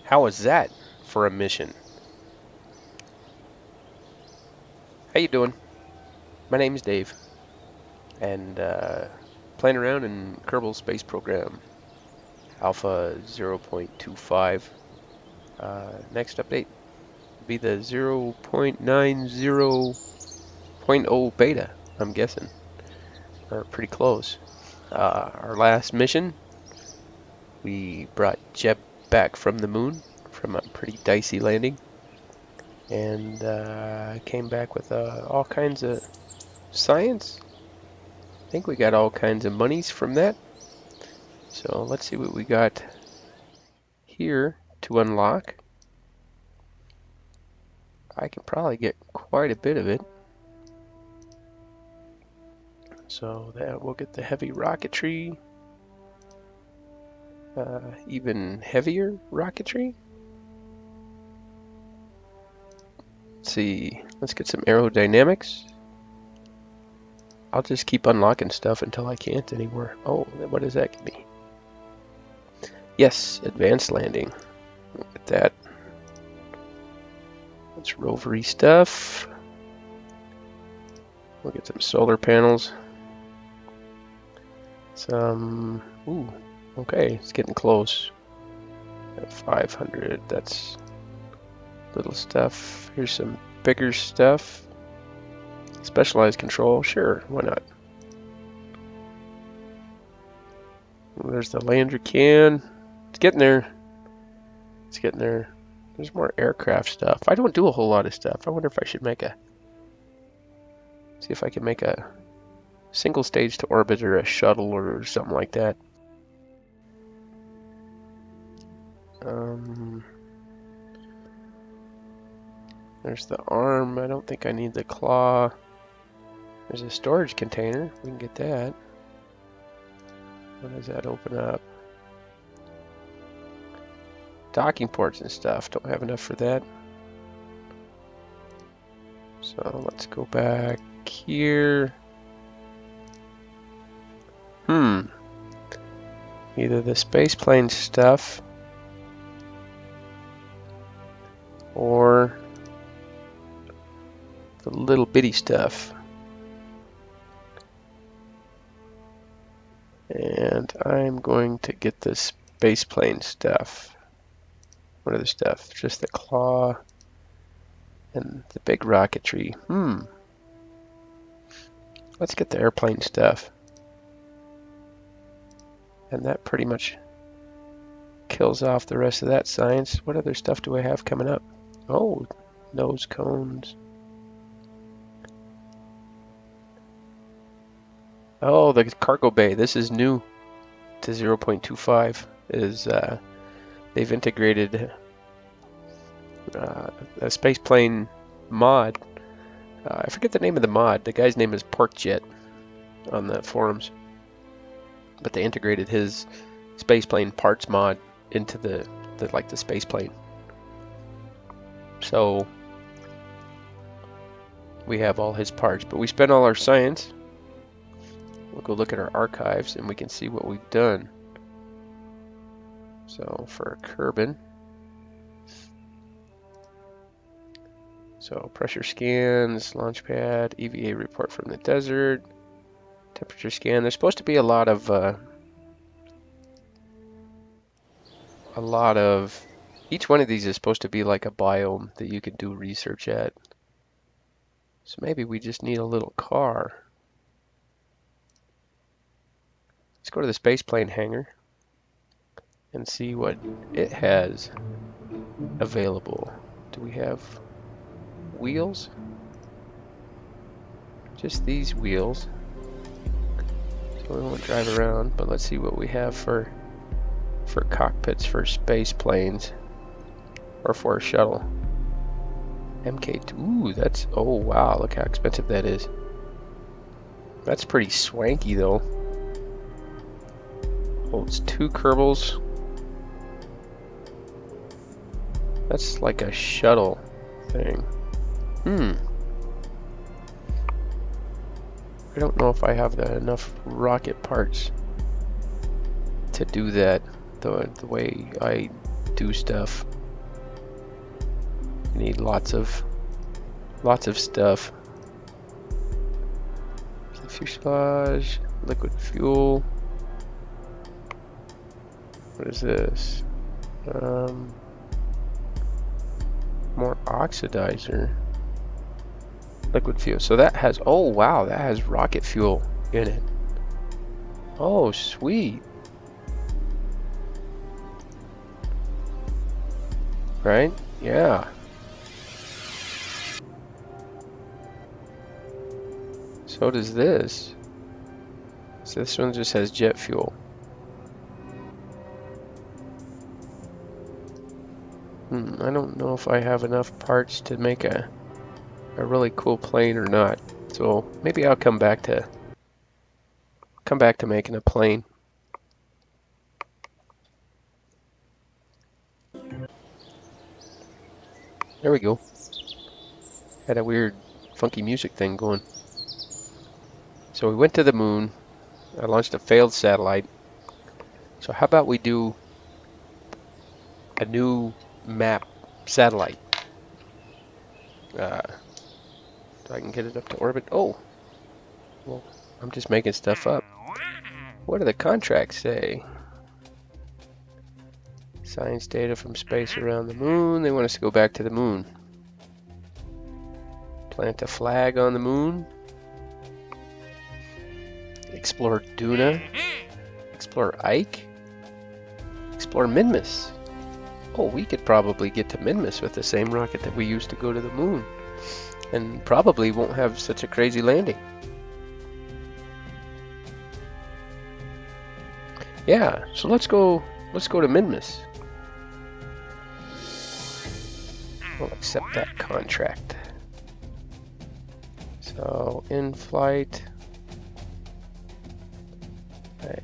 How is that for a mission? How you doing? My name's Dave, and playing around in Kerbal Space Program Alpha 0.25. Next update will be the 0.90.0 beta, I'm guessing. Or pretty close. Our last mission, we brought Jeb back from the moon from a pretty dicey landing, and came back with all kinds of science. I think we got all kinds of monies from that. So let's see what we got here to unlock. I can probably get quite a bit of it. So that we'll get the heavy rocketry, even heavier rocketry. Let's see, let's get some aerodynamics. I'll just keep unlocking stuff until I can't anymore. Oh, what does that give me? Yes, advanced landing. Look at that. That's rovery stuff. We'll get some solar panels. Some, ooh, okay, it's getting close. At 500, that's little stuff. Here's some bigger stuff. Specialized control, sure, why not? There's the lander can. It's getting there. It's getting there. There's more aircraft stuff. I don't do a whole lot of stuff. I wonder if I should make a, see if I can make a single stage to orbit or a shuttle or something like that. There's the arm. I don't think I need the claw. There's a storage container. We can get that. What does that open up? Docking ports and stuff. Don't have enough for that. So let's go back here. Either the spaceplane stuff or the little bitty stuff. And I'm going to get the spaceplane stuff. What other stuff? Just the claw and the big rocketry. Let's get the airplane stuff. And that pretty much kills off the rest of that science. What other stuff do I have coming up? Oh, nose cones. Oh, the cargo bay. This is new to 0.25. Is they've integrated a spaceplane mod. I forget the name of the mod. The guy's name is PorkJet on the forums. But they integrated his spaceplane parts mod into the spaceplane. So we have all his parts, but we spent all our science. We'll go look at our archives and we can see what we've done. So for Kerbin, so pressure scans, launch pad, EVA report from the desert, temperature scan. There's supposed to be a lot of each one of these is supposed to be like a biome that you can do research at. So maybe we just need a little car. Let's go to the spaceplane hangar and see what it has available. Do we have wheels? Just these wheels. So we won't drive around, but let's see what we have for cockpits for space planes or for a shuttle. MK2, ooh, that's, oh wow, look how expensive that is. That's pretty swanky though. Holds 2 Kerbals. That's like a shuttle thing. I don't know if I have enough rocket parts to do that the way I do stuff. Need lots of stuff. The fuselage, liquid fuel. What is this? More oxidizer. Liquid fuel. So that has, oh wow, that has rocket fuel in it. Oh, sweet. Right? Yeah. So does this. So this one just has jet fuel. I don't know if I have enough parts to make a really cool plane or not. So maybe I'll come back to making a plane. There we go. Had a weird funky music thing going. So we went to the moon. I launched a failed satellite. So how about we do a new map satellite? So I can get it up to orbit. Oh, well, I'm just making stuff up. What do the contracts say? Science data from space around the moon. They want us to go back to the moon. Plant a flag on the moon. Explore Duna. Explore Ike. Explore Minmus. Oh, we could probably get to Minmus with the same rocket that we used to go to the moon. And probably won't have such a crazy landing. Yeah, so let's go to Minmus. We'll accept that contract. So in flight,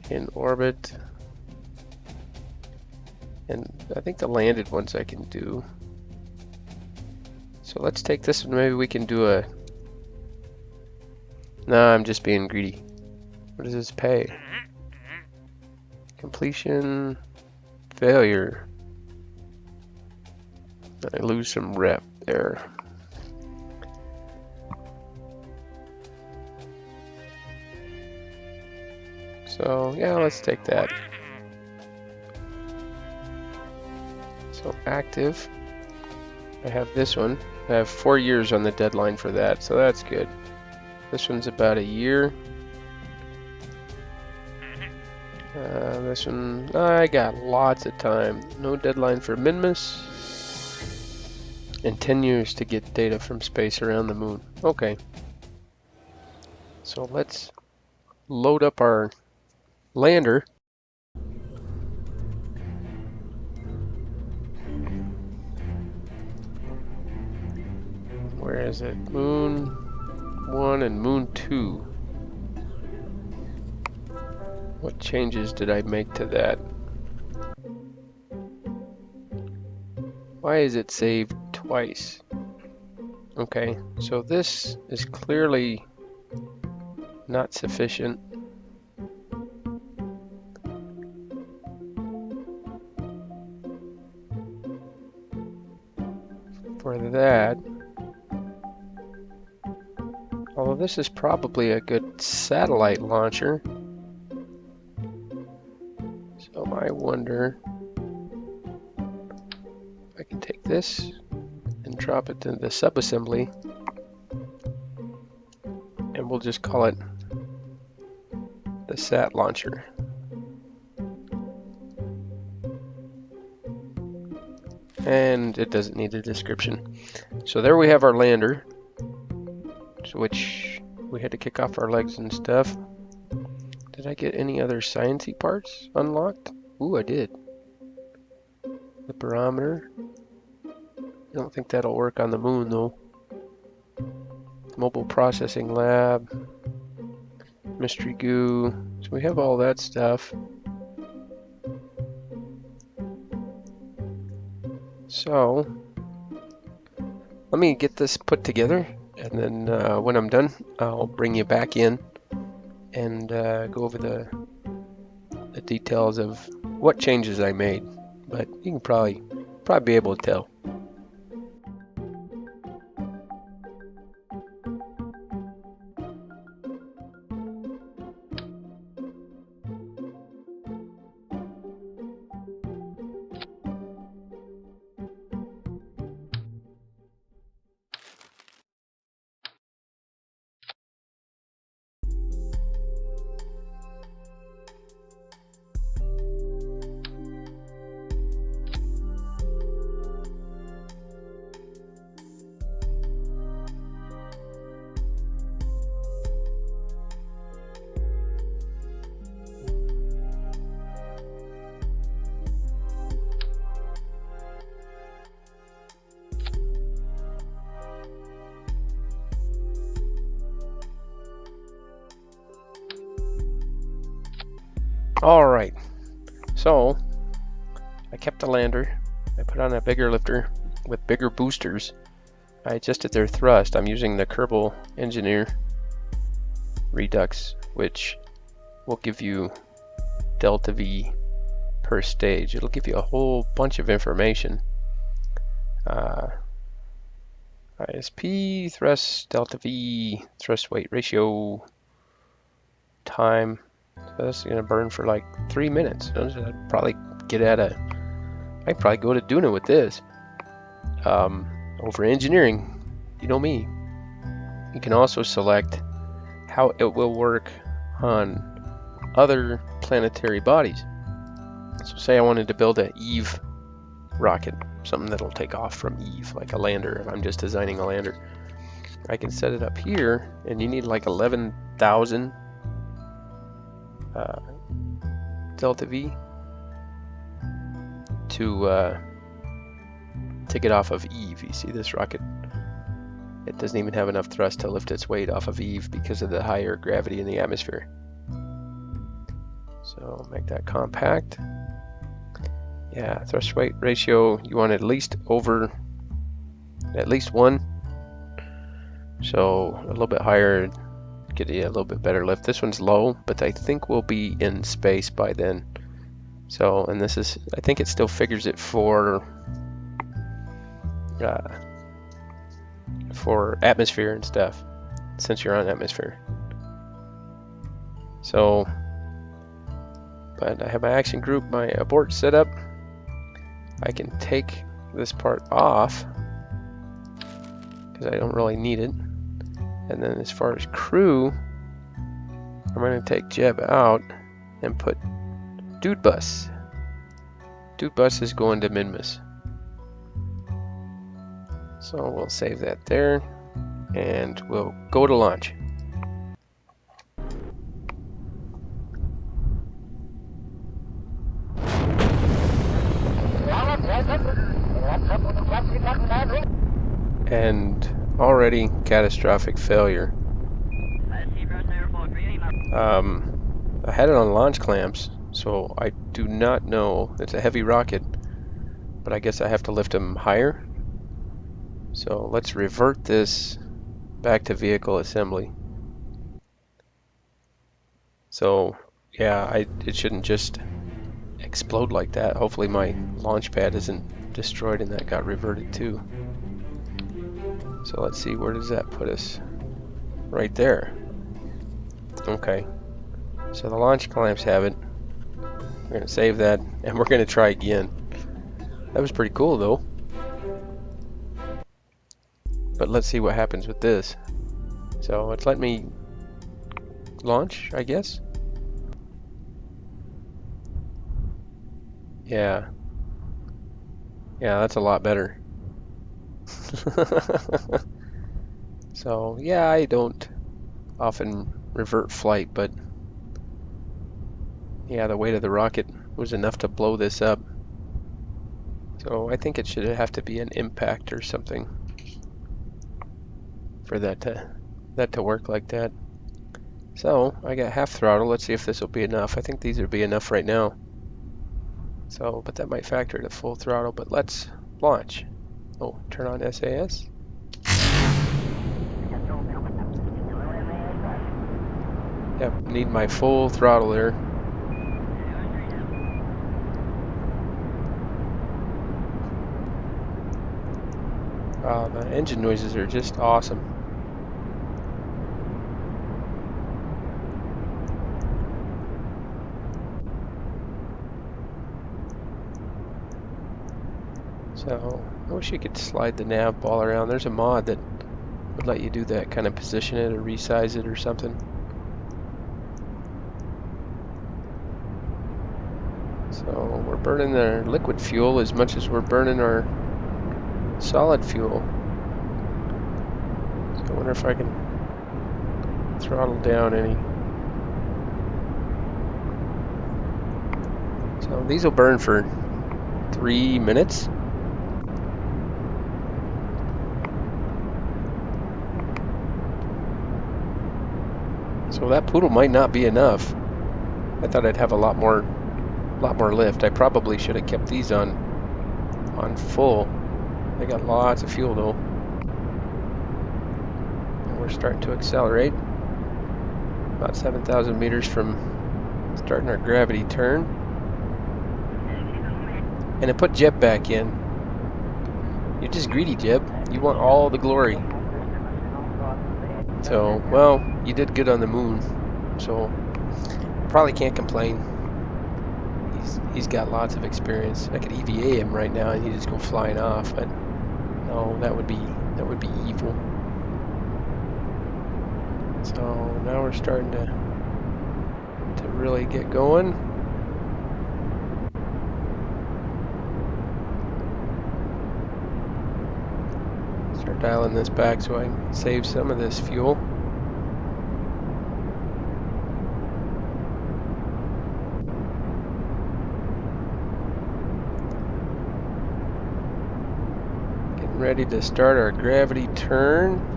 in orbit, and I think the landed ones I can do. So let's take this one. Maybe we can do a... Nah, I'm just being greedy. What does this pay? Completion, failure. I lose some rep there. So yeah, let's take that. So active. I have this one. I have 4 years on the deadline for that, so that's good. This one's about a year. This one, I got lots of time. No deadline for Minmus. And 10 years to get data from space around the moon. Okay. So let's load up our lander. Where is it? Moon 1 and Moon 2. What changes did I make to that? Why is it saved twice? Okay, so this is clearly not sufficient. For that. Although this is probably a good satellite launcher. So I wonder if I can take this and drop it into the subassembly, and we'll just call it the sat launcher. And it doesn't need a description. So there we have our lander, which we had to kick off our legs and stuff. Did I get any other sciencey parts unlocked? Ooh, I did. The barometer. I don't think that'll work on the moon though. Mobile processing lab. Mystery goo. So we have all that stuff. So let me get this put together, and then when I'm done, I'll bring you back in and go over the details of what changes I made. But you can probably be able to tell. Alright, so I kept the lander. I put on a bigger lifter with bigger boosters. I adjusted their thrust. I'm using the Kerbal Engineer Redux, which will give you delta V per stage. It'll give you a whole bunch of information. ISP, thrust, delta V, thrust weight ratio, time. So that's going to burn for like 3 minutes. I'd probably get at I'd probably go to Duna with this. Over engineering, you know me. You can also select how it will work on other planetary bodies. So say I wanted to build an Eve rocket, something that'll take off from Eve, like a lander, if I'm just designing a lander. I can set it up here, and you need like 11,000 delta V to get off of Eve. You see this rocket? It doesn't even have enough thrust to lift its weight off of Eve because of the higher gravity in the atmosphere. So make that compact. Yeah, thrust weight ratio, you want at least 1. So a little bit higher, get you a little bit better lift. This one's low, but I think we'll be in space by then. So, and this is, I think it still figures it for atmosphere and stuff, since you're on atmosphere. So, but I have my action group, my abort set up. I can take this part off because I don't really need it. And then as far as crew, I'm going to take Jeb out and put Dude Bus. Dude Bus is going to Minmus. So we'll save that there and we'll go to launch. And already catastrophic failure. I had it on launch clamps, so I do not know. It's a heavy rocket, but I guess I have to lift them higher. So let's revert this back to vehicle assembly. So yeah, it shouldn't just explode like that. Hopefully my launch pad isn't destroyed and that got reverted too. So let's see, where does that put us? Right there. Okay. So the launch clamps have it. We're going to save that and we're going to try again. That was pretty cool though. But let's see what happens with this. So it's let me launch, I guess. Yeah. Yeah, that's a lot better. So yeah, I don't often revert flight, but yeah, the weight of the rocket was enough to blow this up. So I think it should have to be an impact or something for that to work like that. So I got half throttle. Let's see if this will be enough. I think these will be enough right now. So, but that might factor to full throttle. But let's launch. Oh, turn on SAS. Yep, need my full throttle there. The engine noises are just awesome. So I wish you could slide the nav ball around. There's a mod that would let you do that, kind of position it or resize it or something. So we're burning our liquid fuel as much as we're burning our solid fuel. So I wonder if I can throttle down any. So these will burn for 3 minutes. So that poodle might not be enough. I thought I'd have a lot more lift. I probably should have kept these on full. They got lots of fuel though. And we're starting to accelerate. About 7,000 meters from starting our gravity turn. And I put Jeb back in. You're just greedy, Jeb. You want all the glory. So, well, you did good on the moon. So, probably can't complain. He's got lots of experience. I could EVA him right now and he'd just go flying off, but no, that would be evil. So now we're starting to really get going. Start dialing this back so I can save some of this fuel. Getting ready to start our gravity turn.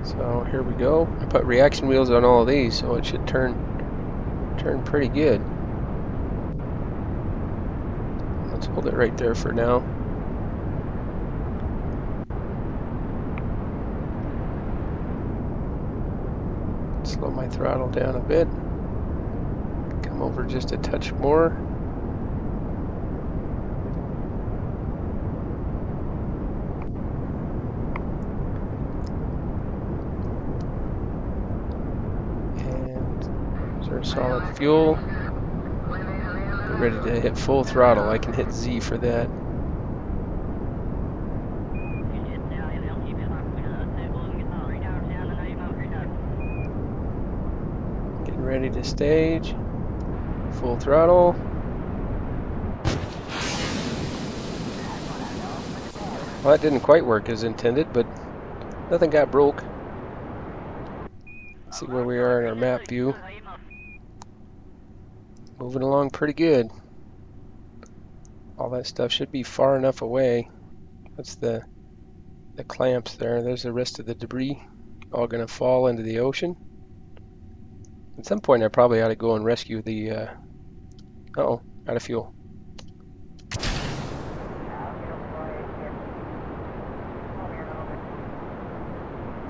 So here we go. I put reaction wheels on all of these, so it should turn pretty good. Let's hold it right there for now. Slow my throttle down a bit. Come over just a touch more. Our solid fuel. Get ready to hit full throttle. I can hit Z for that. Getting ready to stage. Full throttle. Well, that didn't quite work as intended, but nothing got broke. Let's see where we are in our map view. Moving along pretty good. All that stuff should be far enough away. That's the clamps there. There's the rest of the debris. All going to fall into the ocean. At some point I probably ought to go and rescue the... uh-oh, out of fuel.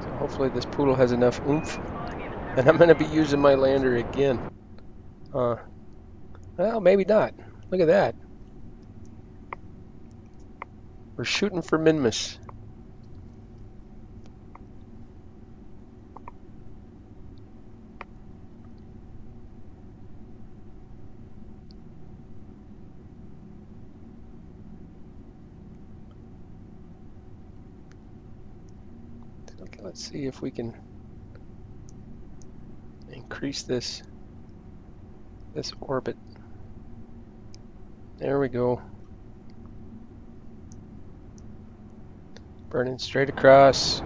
So hopefully this poodle has enough oompf. And I'm going to be using my lander again. Well, maybe not. Look at that. We're shooting for Minmus. Okay, let's see if we can increase this orbit. There we go. Burning straight across.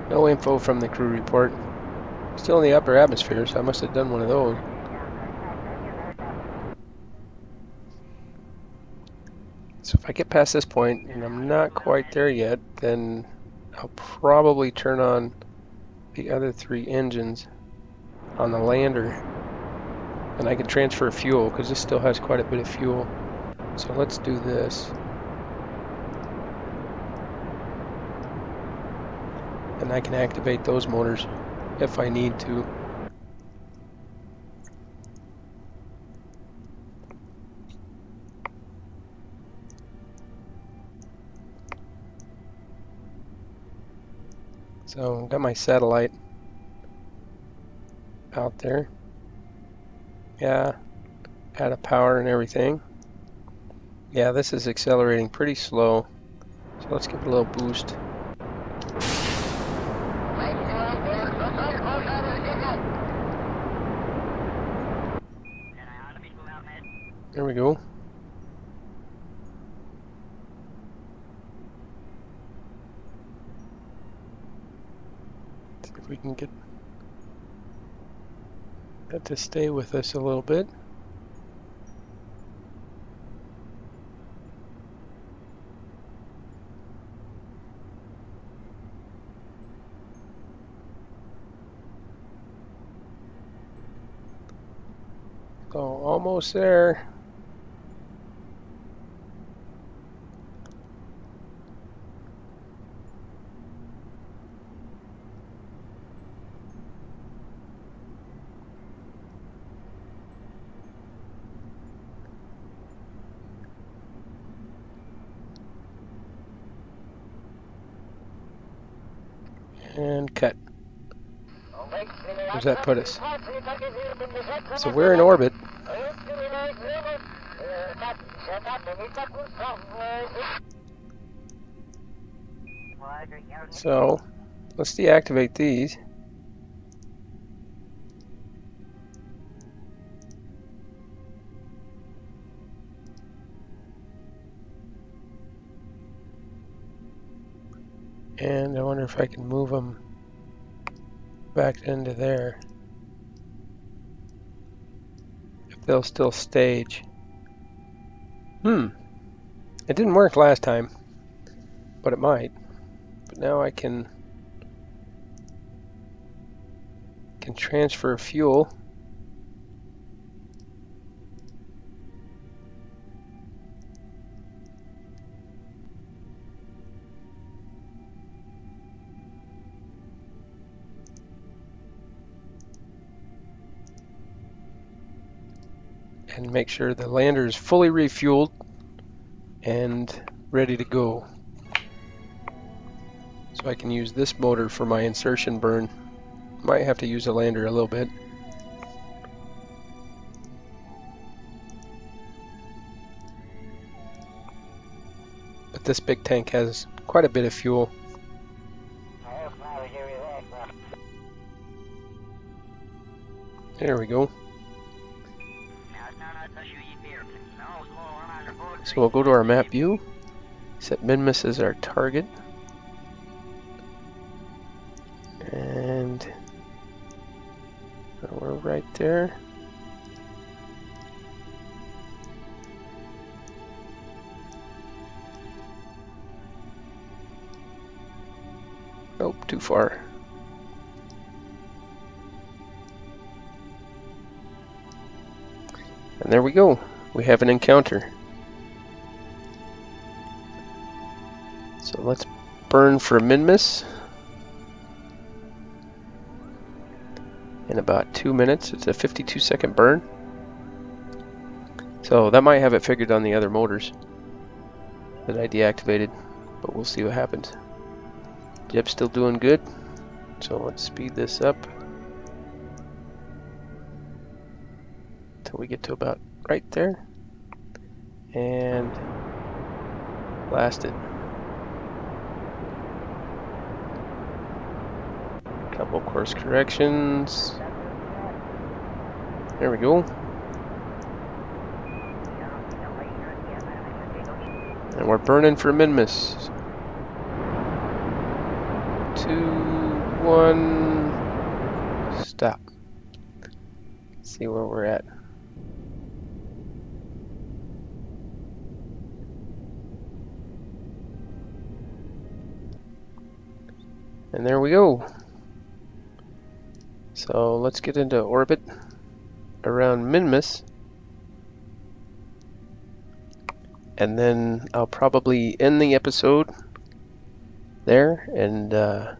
No info from the crew report. Still in the upper atmosphere, so I must have done one of those. So if I get past this point, and I'm not quite there yet, then I'll probably turn on the other 3 engines on the lander. And I can transfer fuel, because this still has quite a bit of fuel. So let's do this. And I can activate those motors if I need to. So I've got my satellite out there. Yeah, out of power and everything. Yeah, this is accelerating pretty slow. So let's give it a little boost. There we go. See if we can get that to stay with us a little bit. So almost there. And cut. Where's that put us? So we're in orbit. So let's deactivate these. And I wonder if I can move them back into there. If they'll still stage. It didn't work last time, but it might. But now I can transfer fuel. And make sure the lander is fully refueled and ready to go. So I can use this motor for my insertion burn. Might have to use the lander a little bit. But this big tank has quite a bit of fuel. There we go. So we'll go to our map view, set Minmus as our target, and we're right there. Nope, too far. And there we go. We have an encounter. So let's burn for Minmus. In about 2 minutes. It's a 52-second burn. So that might have it figured on the other motors that I deactivated, but we'll see what happens. Jeb's still doing good, so let's speed this up until we get to about right there, and blast it. Couple course corrections. There we go. And we're burning for Minmus. 2, 1, stop. Let's see where we're at. And there we go. So let's get into orbit around Minmus. And then I'll probably end the episode there, and then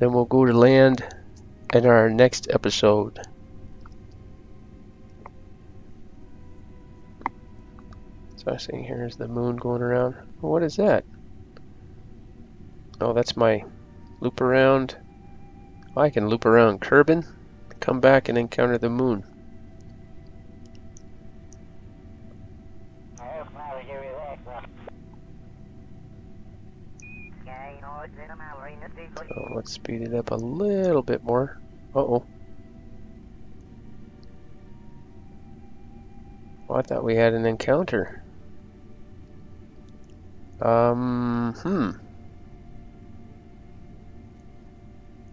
we'll go to land in our next episode. So I'm seeing here's the moon going around. What is that? Oh, that's my loop around. Oh, I can loop around Kerbin, come back and encounter the moon. So let's speed it up a little bit more. Uh-oh. Well, I thought we had an encounter.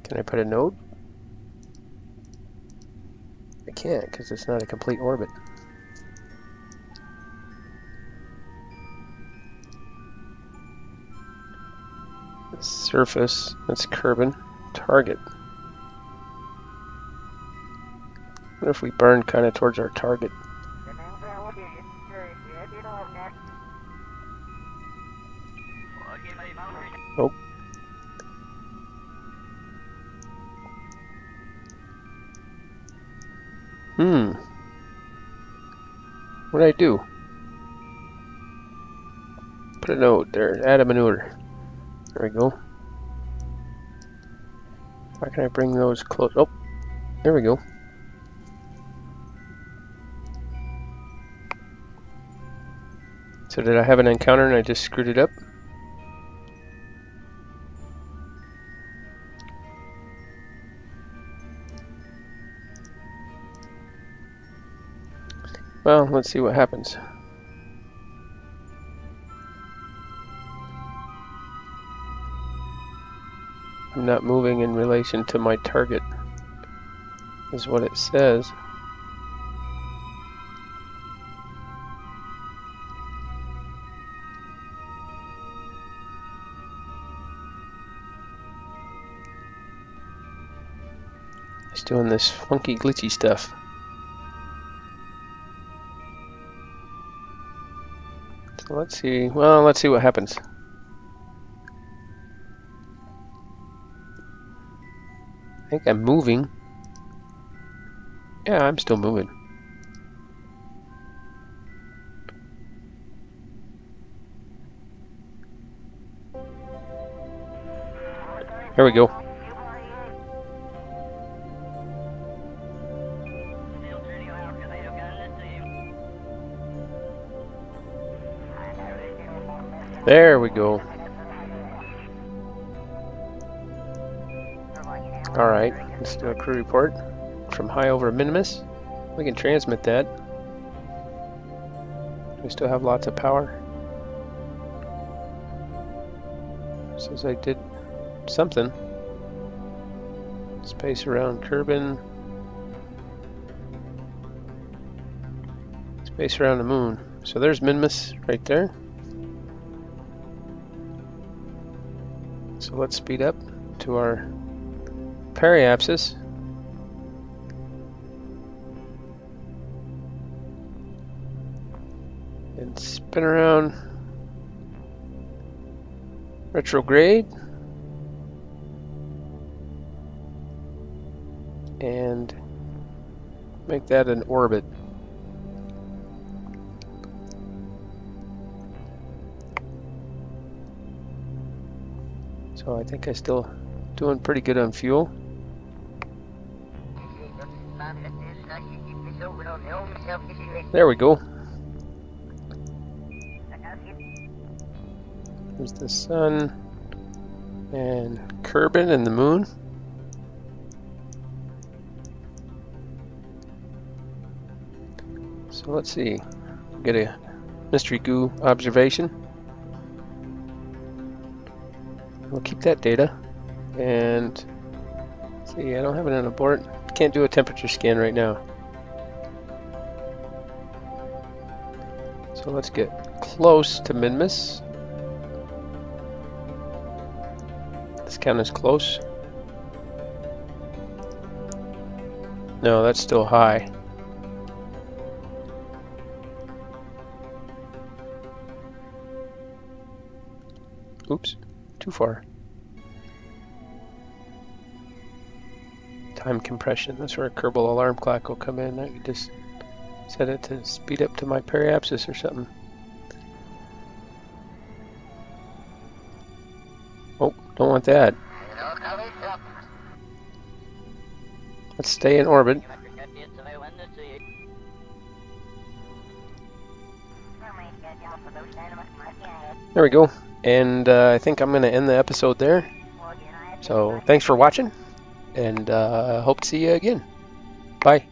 Can I put a node? I can't, because it's not a complete orbit. Surface, that's Kerbin. Target. What if we burn kind of towards our target? Oh. What did I do? Put a note there. Add a maneuver. There we go. Why can I bring those close? Oh, there we go. So did I have an encounter and I just screwed it up? Well, let's see what happens. I'm not moving in relation to my target, is what it says. It's doing this funky, glitchy stuff. So let's see. Well, let's see what happens. I think I'm moving. Yeah, I'm still moving. Here we go. There we go. Alright, let's do a crew report from high over minimus. We can transmit that. We still have lots of power. Says I did something. Space around Kerbin. Space around the moon. So there's minimus right there. So let's speed up to our periapsis. And spin around retrograde. And make that an orbit. So I think I'm still doing pretty good on fuel. There we go. There's the sun and Kerbin and the moon. So let's see. Get a mystery goo observation. We'll keep that data. And see, I don't have it on abort. Can't do a temperature scan right now. So let's get close to minimus. Let's count as close. No, that's still high. Oops, too far. Time compression, that's where a Kerbal alarm clock will come in. I could just set it to speed up to my periapsis or something. Oh, don't want that. Let's stay in orbit. There we go. And I think I'm going to end the episode there. So thanks for watching, and hope to see you again. Bye.